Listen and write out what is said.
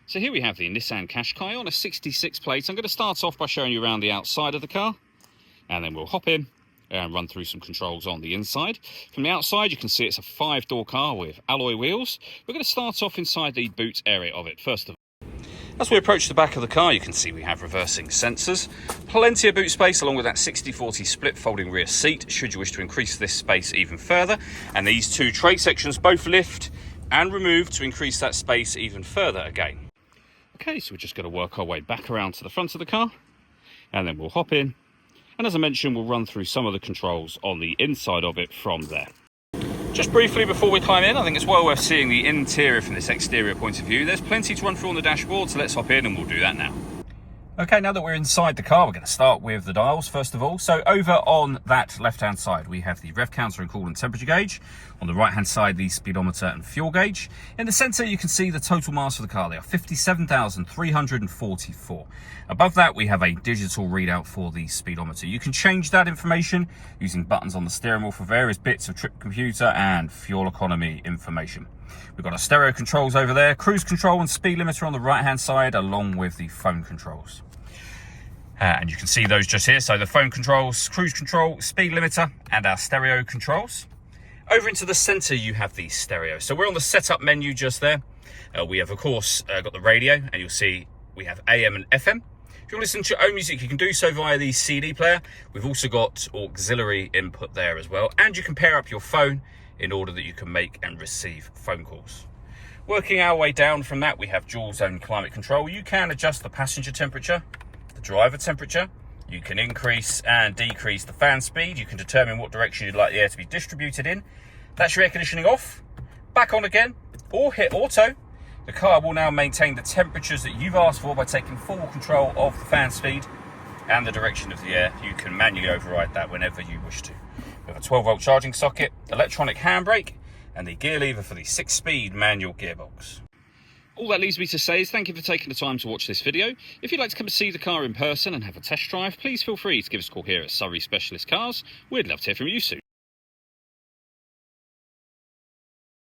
So here we have the Nissan Qashqai on a 66 plate. I'm going to start off by showing you around the outside of the car, and then we'll hop in and run through some controls on the inside. From the outside, you can see it's a 5-door car with alloy wheels. We're going to start off inside the boot area of it first of all. As we approach the back of the car, you can see we have reversing sensors. Plenty of boot space along with that 60/40 split folding rear seat, should you wish to increase this space even further. And these two tray sections both lift and remove to increase that space even further again. Okay, so we're just going to work our way back around to the front of the car, and then we'll hop in. And as I mentioned, we'll run through some of the controls on the inside of it from there. Just briefly before we climb in, I think it's well worth seeing the interior from this exterior point of view. There's plenty to run through on the dashboard, so let's hop in and we'll do that now. Okay, now that we're inside the car, we're going to start with the dials first of all. So over on that left-hand side, we have the rev counter and coolant temperature gauge. On the right-hand side, the speedometer and fuel gauge. In the centre, you can see the total mass of the car. They are 57,344. Above that, we have a digital readout for the speedometer. You can change that information using buttons on the steering wheel for various bits of trip computer and fuel economy information. We've got our stereo controls over there, cruise control and speed limiter on the right-hand side, along with the phone controls. And you can see those just here. So the phone controls, cruise control, speed limiter, and our stereo controls. Over into the center, you have the stereo. So we're on the setup menu just there. We have, of course, got the radio, and you'll see we have AM and FM. If you want to listen to your own music, you can do so via the CD player. We've also got auxiliary input there as well. And you can pair up your phone in order that you can make and receive phone calls. Working our way down from that, we have dual zone climate control. You can adjust the passenger temperature, the driver temperature. You can increase and decrease the fan speed. You can determine what direction you'd like the air to be distributed in. That's your air conditioning off, back on again, or hit auto. The car will now maintain the temperatures that you've asked for by taking full control of the fan speed and the direction of the air. You can manually override that whenever you wish to. We have a 12-volt charging socket, electronic handbrake, and the gear lever for the 6-speed manual gearbox. All that leaves me to say is thank you for taking the time to watch this video. If you'd like to come and see the car in person and have a test drive, please feel free to give us a call here at Surrey Specialist Cars. We'd love to hear from you soon.